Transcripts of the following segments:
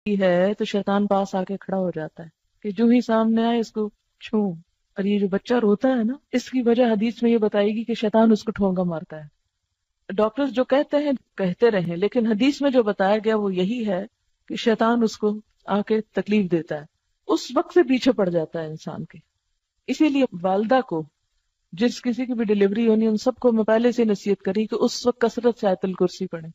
ہے تو شیطان پاس آ کے کھڑا ہو جاتا ہے کہ جو ہی سامنے آئے اس کو چھو. اور یہ جو بچہ روتا ہے نا، اس کی وجہ حدیث میں یہ بتائے گی کہ شیطان اس کو ٹھونگا مارتا ہے. ڈاکٹرز جو کہتے ہیں کہتے رہیں، لیکن حدیث میں جو بتایا گیا وہ یہی ہے کہ شیطان اس کو آ کے تکلیف دیتا ہے، اس وقت سے پیچھے پڑ جاتا ہے انسان کے. اسی لیے والدہ کو جس کسی کی بھی ڈلیوری ہونی ان سب کو میں پہلے سے نصیحت کری کہ اس وقت کثرت سے آیت الکرسی پڑھیں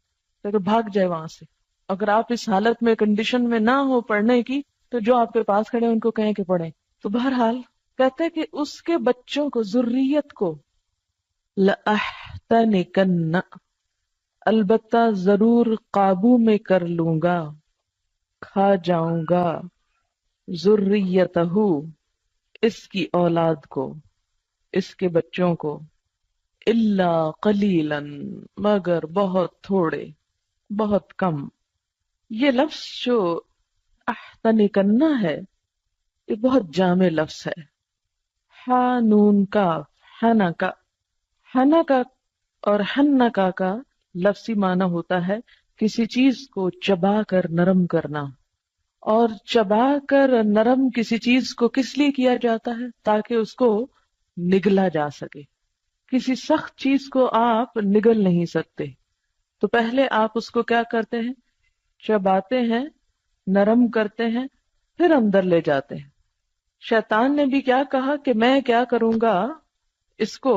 تاکہ بھاگ جائے وہاں سے. اگر آپ اس حالت میں کنڈیشن میں نہ ہو پڑھنے کی تو جو آپ کے پاس کھڑے ان کو کہیں کہ پڑھیں. تو بہرحال کہتے ہیں کہ اس کے بچوں کو، ذریت کو، لَأَحْتَنِكَنَّ، البتہ ضرور قابو میں کر لوں گا، کھا جاؤں گا، ذریتہ، اس کی اولاد کو، اس کے بچوں کو، الا قلیلا، مگر بہت تھوڑے، بہت کم. یہ لفظ جو احتنکنا ہے یہ بہت جامع لفظ ہے. ہا نون کاف، حنا کا، حنا کا اور حنکا کا لفظی معنی ہوتا ہے کسی چیز کو چبا کر نرم کرنا. اور چبا کر نرم کسی چیز کو کس لیے کیا جاتا ہے؟ تاکہ اس کو نگلا جا سکے. کسی سخت چیز کو آپ نگل نہیں سکتے تو پہلے آپ اس کو کیا کرتے ہیں؟ چباتے ہیں، نرم کرتے ہیں، پھر اندر لے جاتے ہیں. شیطان نے بھی کیا کہا کہ میں کیا کروں گا، اس کو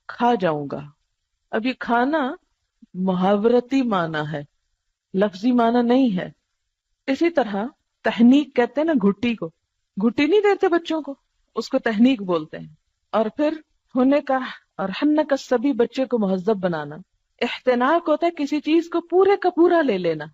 کھا جاؤں گا. اب یہ کھانا محاورتی معنی ہے، لفظی معنی نہیں ہے. اسی طرح تحنیک کہتے ہیں نا، گھٹی کو گھٹی نہیں دیتے بچوں کو، اس کو تحنیک بولتے ہیں. اور پھر ہونے کا اور ہن کا سبھی بچے کو مہذب بنانا. احتناک ہوتا ہے کسی چیز کو پورے کا پورا لے لینا.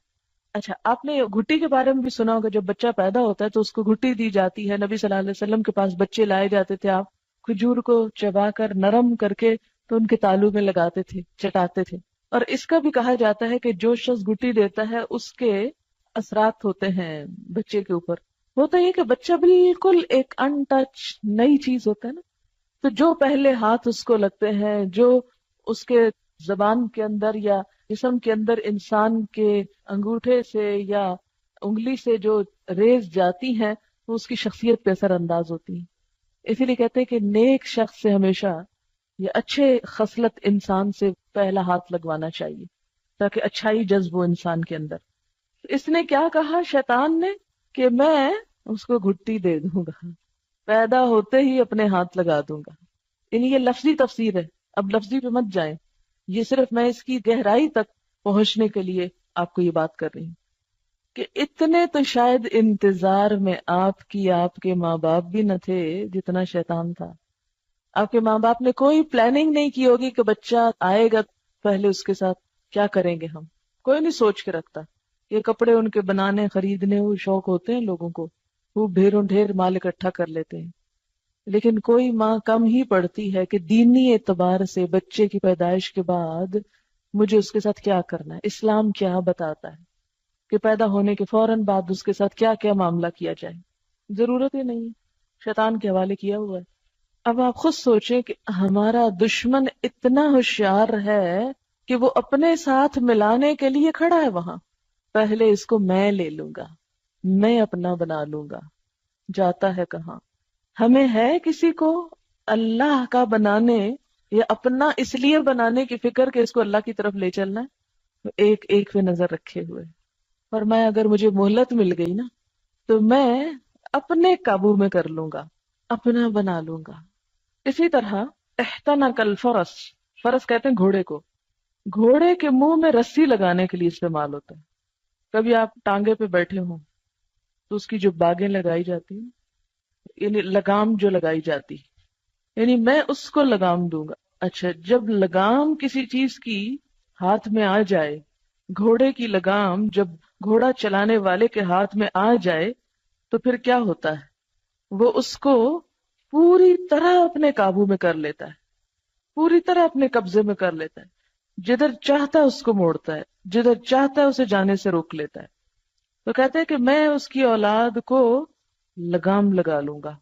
اچھا، آپ نے گھٹی کے بارے میں بھی سنا ہوگا، جب بچہ پیدا ہوتا ہے تو اس کو گھٹی دی جاتی ہے. نبی صلی اللہ علیہ وسلم کے پاس بچے لائے جاتے تھے، آپ کھجور کو چبا کر نرم کر کے تو ان کے تالو میں لگاتے تھے، چٹاتے تھے. اور اس کا بھی کہا جاتا ہے کہ جو شخص گھٹی دیتا ہے اس کے اثرات ہوتے ہیں بچے کے اوپر. ہوتا یہ کہ بچہ بالکل ایک ان ٹچ نئی چیز ہوتا ہے نا، تو جو پہلے ہاتھ اس کو لگتے ہیں، جو اس کے زبان کے اندر یا جسم کے اندر انسان کے انگوٹھے سے یا انگلی سے جو ریز جاتی ہیں وہ اس کی شخصیت پہ اثر انداز ہوتی ہیں. اسی لیے کہتے ہیں کہ نیک شخص سے ہمیشہ یہ اچھے خصلت انسان سے پہلا ہاتھ لگوانا چاہیے تاکہ اچھائی جذب ہو انسان کے اندر. اس نے کیا کہا شیطان نے کہ میں اس کو گھٹی دے دوں گا، پیدا ہوتے ہی اپنے ہاتھ لگا دوں گا. یعنی یہ لفظی تفسیر ہے، اب لفظی پہ مت جائیں، یہ صرف میں اس کی گہرائی تک پہنچنے کے لیے آپ کو یہ بات کر رہی ہوں کہ اتنے تو شاید انتظار میں آپ کے ماں باپ بھی نہ تھے جتنا شیطان تھا. آپ کے ماں باپ نے کوئی پلاننگ نہیں کی ہوگی کہ بچہ آئے گا پہلے اس کے ساتھ کیا کریں گے ہم. کوئی نہیں سوچ کے رکھتا. یہ کپڑے ان کے بنانے خریدنے وہ شوق ہوتے ہیں لوگوں کو، وہ ڈھیروں ڈھیر مال اکٹھا کر لیتے ہیں. لیکن کوئی ماں کم ہی پڑتی ہے کہ دینی اعتبار سے بچے کی پیدائش کے بعد مجھے اس کے ساتھ کیا کرنا ہے، اسلام کیا بتاتا ہے کہ پیدا ہونے کے فوراً بعد اس کے ساتھ کیا کیا معاملہ کیا جائے. ضرورت ہی نہیں ہے، شیطان کے حوالے کیا ہوا ہے. اب آپ خود سوچیں کہ ہمارا دشمن اتنا ہوشیار ہے کہ وہ اپنے ساتھ ملانے کے لیے کھڑا ہے وہاں. پہلے اس کو میں لے لوں گا، میں اپنا بنا لوں گا. جاتا ہے کہاں؟ ہمیں ہے کسی کو اللہ کا بنانے یا اپنا اس لیے بنانے کی فکر کہ اس کو اللہ کی طرف لے چلنا ہے. ایک ایک پہ نظر رکھے ہوئے. اور میں اگر مجھے مہلت مل گئی نا تو میں اپنے قابو میں کر لوں گا، اپنا بنا لوں گا. اسی طرح احتنک الفرس، فرس کہتے ہیں گھوڑے کو، گھوڑے کے منہ میں رسی لگانے کے لیے استعمال ہوتا ہے. کبھی آپ ٹانگے پہ بیٹھے ہوں تو اس کی جو باگیں لگائی جاتی ہیں، یعنی لگام جو لگائی جاتی، یعنی میں اس کو لگام دوں گا. اچھا، جب لگام کسی چیز کی ہاتھ میں آ جائے، گھوڑے کی لگام جب گھوڑا چلانے والے کے ہاتھ میں آ جائے تو پھر کیا ہوتا ہے؟ وہ اس کو پوری طرح اپنے قابو میں کر لیتا ہے، پوری طرح اپنے قبضے میں کر لیتا ہے. جدھر چاہتا ہے اس کو موڑتا ہے، جدھر چاہتا ہے اسے جانے سے روک لیتا ہے. تو کہتے ہیں کہ میں اس کی اولاد کو لگام لگا لوں گا.